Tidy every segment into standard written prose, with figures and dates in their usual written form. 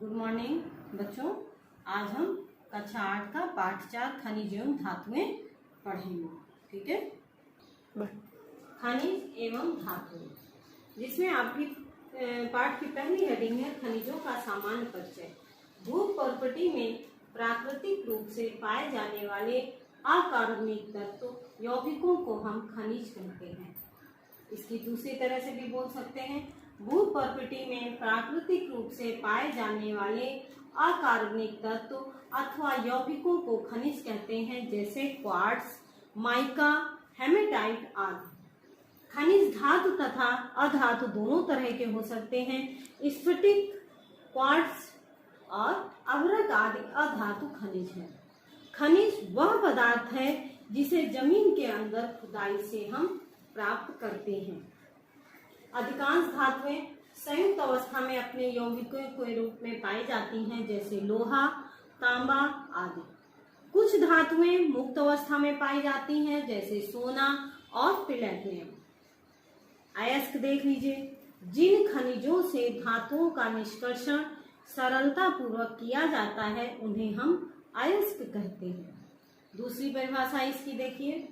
Good morning बच्चों। आज हम कक्षा 8 का पाठ 4 खनिज एवं धातुएं पढ़ेंगे। ठीक है, खनिज एवं धातुएं, जिसमें आपकी पाठ की पहली हेडिंग है खनिजों का सामान्य परिचय। भू प्रॉपर्टी में प्राकृतिक रूप से पाए जाने वाले अकार्बनिक तत्व यौगिकों को हम खनिज कहते हैं। इसकी दूसरी तरह से भी बोल सकते हैं, भू प्रॉपर्टी में प्राकृतिक रूप से पाए जाने वाले अकार्बनिक तत्व अथवा यौगिकों को खनिज कहते हैं, जैसे क्वार्ट्ज, माइका, हेमेटाइट आदि। खनिज धातु तथा अधातु दोनों तरह के हो सकते हैं। स्फटिक, क्वार्ट्ज और अभ्रक आदि अधातु खनिज है। खनिज वह पदार्थ है जिसे जमीन के अंदर खुदाई से हम प्राप्त करते हैं। अधिकांश धातुएं संयुक्त अवस्था में अपने यौगिकों के रूप में पाई जाती हैं, जैसे लोहा, तांबा आदि। कुछ धातुएं मुक्त अवस्था में पाई जाती हैं, जैसे सोना और प्लेटिनम। अयस्क देख लीजिए, जिन खनिजों से धातुओं का निष्कर्षण सरलता पूर्वक किया जाता है उन्हें हम अयस्क कहते हैं। दूसरी परिभाषा इसकी देखिए,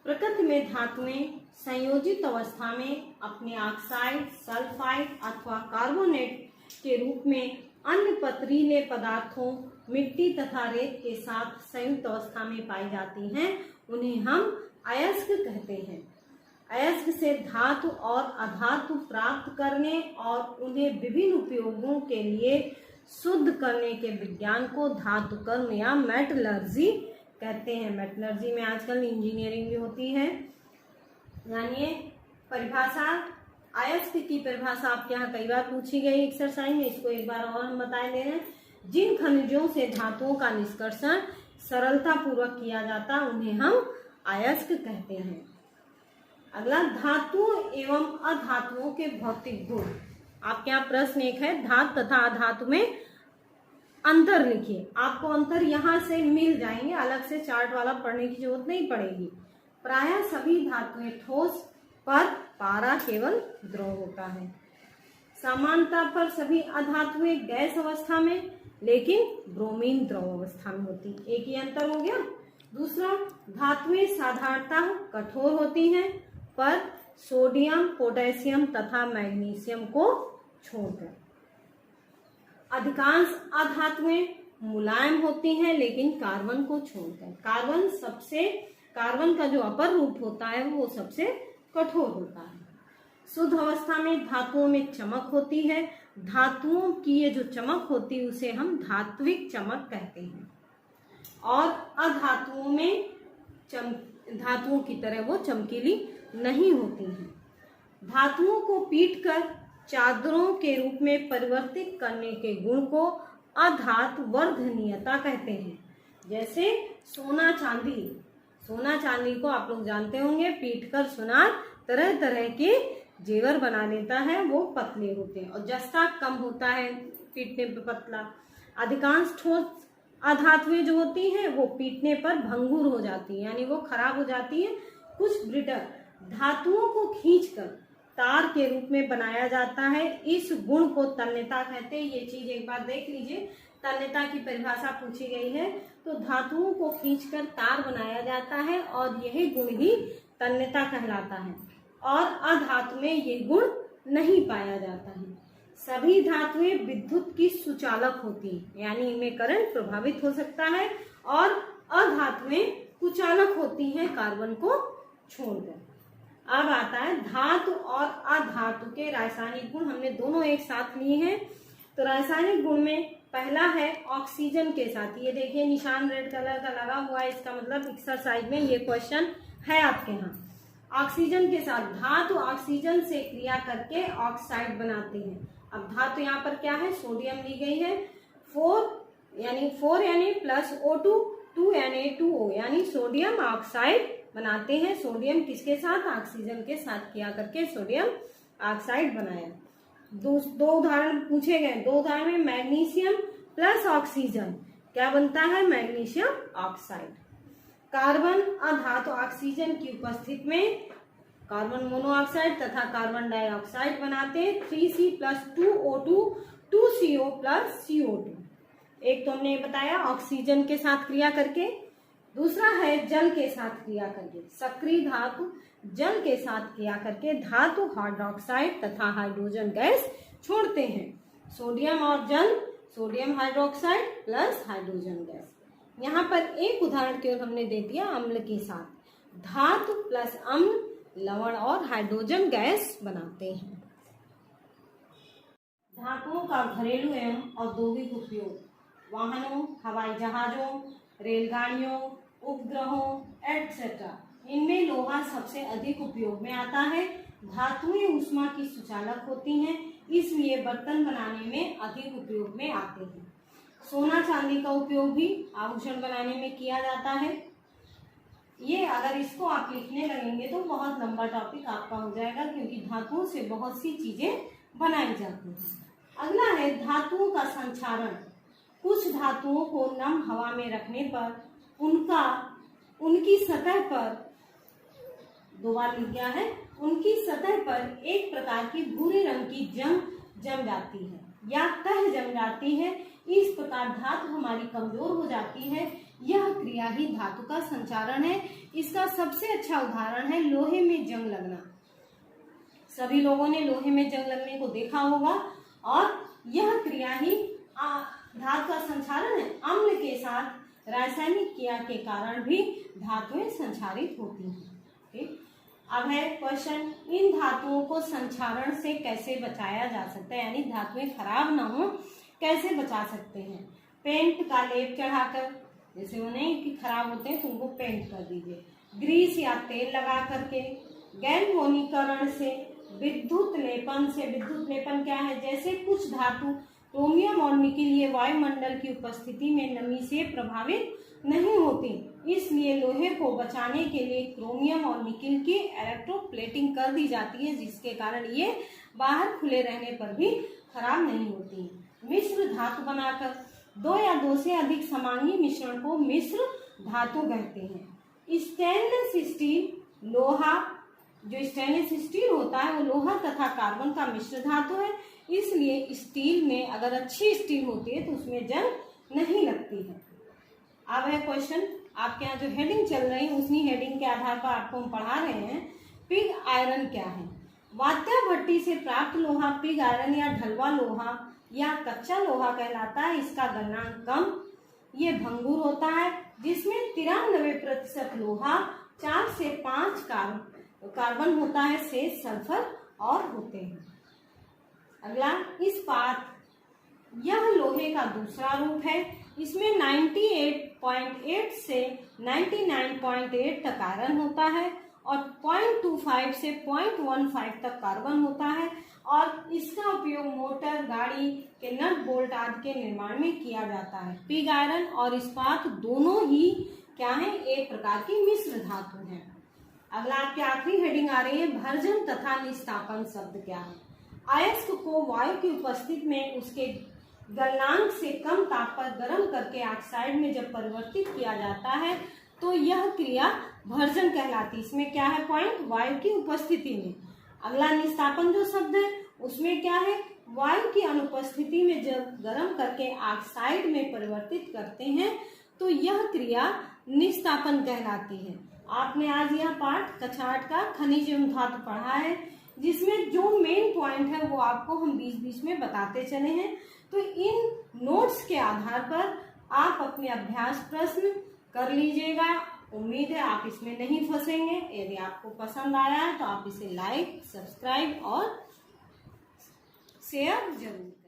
प्रकृति में धातुएं संयोजित अवस्था में अपने ऑक्साइड, सल्फाइड अथवा कार्बोनेट के रूप में अन्य पथरीले पदार्थों, मिट्टी तथा रेत के साथ संयुक्त अवस्था में पाई जाती हैं, उन्हें हम अयस्क कहते हैं। अयस्क से धातु और अधातु प्राप्त करने और उन्हें विभिन्न उपयोगों के लिए शुद्ध करने के विज्ञान को धातुकर्म या मेटलर्जी कहते हैं। मेटलर्जी में आजकल इंजीनियरिंग भी होती है। यानी परिभाषा, अयस्क की परिभाषा आपके यहाँ कई बार पूछी गई एक्सरसाइज में, इसको एक बार और हम बता दे रहे हैं। जिन खनिजों से धातुओं का निष्कर्षण सरलता पूर्वक किया जाता उन्हें हम अयस्क कहते हैं। अगला, धातु एवं अधातुओं के भौतिक गुण। आपके यहाँ प्रश्न एक है, धातु तथा अधातु में अंतर लिखिए। आपको अंतर यहाँ से मिल जाएंगे, अलग से चार्ट वाला पढ़ने की जरूरत नहीं पड़ेगी। प्रायः सभी धातुएं ठोस, पर पारा केवल द्रव होता है। सामान्यतः पर सभी अधातुएं गैस अवस्था में, लेकिन ब्रोमीन द्रव अवस्था में होती। एक ही अंतर हो गया। दूसरा, धातुएं साधारणतः कठोर होती हैं, पर सोडियम, पोटेशियम तथा मैग्नीशियम को छोड़कर। अधिकांश अधातुएं मुलायम होती हैं, लेकिन कार्बन को छोड़कर। कार्बन का जो अपर रूप होता है वो सबसे कठोर होता है। शुद्ध अवस्था में धातुओं में चमक होती है। धातुओं की ये जो चमक होती है उसे हम धात्विक चमक कहते हैं। और अधातुओं में धातुओं की तरह वो चमकीली नहीं होती हैं। धातुओं को पीटकर चादरों के रूप में परिवर्तित करने के गुण को अधातु वर्धनीयता कहते हैं। जैसे सोना चांदी को आप लोग जानते होंगे, पीटकर सुनार तरह तरह के जेवर बना लेता है, वो पतले होते हैं। और जस्ता कम होता है, पीटने पर पतला। अधिकांश ठोस अधातुएं जो होती हैं वो पीटने पर भंगुर हो जाती है, यानी वो खराब हो जाती है। कुछ ब्रिटल धातुओं को खींचकर तार के रूप में बनाया जाता है। इस गुण को तन्यता कहते हैं। ये चीज एक बार देख लीजिए, तन्यता की परिभाषा पूछी गई है। तो धातुओं को खींचकर तार बनाया जाता है और यही गुण ही तन्यता कहलाता है। और अधातु में ये गुण नहीं पाया जाता है। सभी धातुएं विद्युत की सुचालक होती हैं, यानी इनमें करंट प्रभावित हो सकता है। और अधातुएं कुचालक होती हैं, कार्बन को छोड़कर। अब आता है धातु और अधातु के रासायनिक गुण। हमने दोनों एक साथ लिए हैं। तो रासायनिक गुण में पहला है ऑक्सीजन के साथ। ये देखिए निशान रेड कलर का लगा हुआ है, इसका मतलब एक्सरसाइज में ये क्वेश्चन है आपके यहाँ। ऑक्सीजन के साथ धातु ऑक्सीजन से क्रिया करके ऑक्साइड बनाते हैं। अब धातु यहाँ पर क्या है, सोडियम ली गई है। 4 यानी प्लस O2, 2 Na2O, यानी सोडियम ऑक्साइड बनाते हैं। सोडियम किसके साथ, ऑक्सीजन के साथ किया करके सोडियम ऑक्साइड बनाया। दो उदाहरण पूछे गए। 2 उदाहरण में मैग्नीशियम प्लस ऑक्सीजन क्या बनता है, मैग्नीशियम ऑक्साइड। कार्बन अधातु ऑक्सीजन की उपस्थिति में कार्बन मोनोऑक्साइड तथा कार्बन डाइऑक्साइड बनाते हैं। 3C+2O2 2CO plus CO2। एक तो हमने बताया ऑक्सीजन के साथ क्रिया करके, दूसरा है जल के साथ क्रिया करके। सक्रिय धातु जल के साथ क्रिया करके धातु हाइड्रोक्साइड तथा हाइड्रोजन गैस छोड़ते हैं। सोडियम और जल, sodium hydroxide plus hydrogen gas. यहाँ पर एक उदाहरण केवल हमने दे दिया अम्ल के साथ। धातु प्लस अम्ल लवण और हाइड्रोजन गैस बनाते हैं। धातुओं का घरेलू एवं औद्योगिक उपयोग वाहनों, हवाई जहाजों, रेलगाड़ियों, उपग्रहों एटसेट्रा, इनमें लोहा सबसे अधिक उपयोग में आता है। धातुएं ऊष्मा की सुचालक होती हैं, इसलिए बर्तन बनाने में अधिक उपयोग में आते हैं। सोना चांदी का उपयोग भी आभूषण बनाने में किया जाता है। ये अगर इसको आप लिखने लगेंगे तो बहुत लंबा टॉपिक आपका हो जाएगा, क्योंकि धातुओं से बहुत सी चीजें बनाई जाती हैं। अगला है धातुओं का संक्षारण। कुछ धातुओं को नम हवा में रखने पर उनकी सतह पर, दो बार लिख गया है, उनकी सतह पर एक प्रकार की भूरे रंग की जम जाती है या तह जम जाती है। इस प्रकार धातु हमारी कमजोर हो जाती है। यह क्रिया ही धातु का संचारण है। इसका सबसे अच्छा उदाहरण है लोहे में जंग लगना। सभी लोगों ने लोहे में जंग लगने को देखा होगा, और यह क्रिया ही धातु का संचारण है। अम्ल के साथ रासायनिक क्रिया के कारण भी धातुएं संचारित होती हैं। ठीक, अब है क्वेश्चन, इन धातुओं को संचारण से कैसे बचाया जा सकता है, यानी धातुएं खराब ना हो कैसे बचा सकते हैं। पेंट का लेप चढ़ाकर, जैसे वो नहीं कि खराब होते हैं तो उनको पेंट कर दीजिए। ग्रीस या तेल लगा करके, गैल्वेनीकरण से, विद्युत लेपन से। विद्युत लेपन क्या है, जैसे कुछ धातु क्रोमियम और निकिल ये वायुमंडल की उपस्थिति में नमी से प्रभावित नहीं होती, इसलिए लोहे को बचाने के लिए क्रोमियम और निकिल की इलेक्ट्रोप्लेटिंग कर दी जाती है, जिसके कारण ये बाहर खुले रहने पर भी खराब नहीं होती। मिश्र धातु बनाकर, दो या दो से अधिक समांगी मिश्रण को मिश्र धातु कहते हैं। स्टेनलेस स्टील लोहा, जो स्टेनलेस स्टील होता है वो लोहा तथा कार्बन का मिश्र धातु है, इसलिए स्टील में अगर अच्छी स्टील होती है तो उसमें जंग नहीं लगती है। अब है क्वेश्चन, आपके यहाँ जो हेडिंग चल रही है उसी हेडिंग के आधार पर आपको हम पढ़ा रहे हैं। पिग आयरन क्या है। वात्या भट्टी से प्राप्त लोहा पिग आयरन या ढलवा लोहा या कच्चा लोहा कहलाता है। इसका गलनांक कम, ये भंगुर होता है, जिसमें 93% लोहा, 4 से 5 कार्बन होता है, शेष सल्फर और होते हैं। अगला इस्पात, यह लोहे का दूसरा रूप है। इसमें 98.8 से 99.8 तक आयरन होता है और 0.25 से 0.15 तक कार्बन होता है, और इसका उपयोग मोटर, गाड़ी के नट बोल्ट आदि के निर्माण में किया जाता है। पिग आयरन और इस्पात दोनों ही क्या है, एक प्रकार की मिश्र धातु है। अगला आपकी आखिरी हेडिंग आ रही है, भर्जन तथा निस्तापन शब्द क्या है। अयस्क को वायु की उपस्थिति में उसके गलनांक से कम ताप पर गर्म करके ऑक्साइड में जब परिवर्तित किया जाता है तो यह क्रिया भर्जन कहलाती है। इसमें क्या है पॉइंट, वायु की उपस्थिति में। अगला निस्तापन जो शब्द है उसमें क्या है, वायु की अनुपस्थिति में जब गर्म करके ऑक्साइड में परिवर्तित करते हैं तो यह क्रिया निस्तापन कहलाती है। आपने आज यह पाठ कक्षा 8 का खनिज एवं धातु पढ़ा है, जिसमें जो मेन पॉइंट है वो आपको हम बीच बीच में बताते चले हैं। तो इन नोट्स के आधार पर आप अपने अभ्यास प्रश्न कर लीजिएगा। उम्मीद है आप इसमें नहीं फंसेंगे। यदि आपको पसंद आया है तो आप इसे लाइक, सब्सक्राइब और शेयर जरूर करें।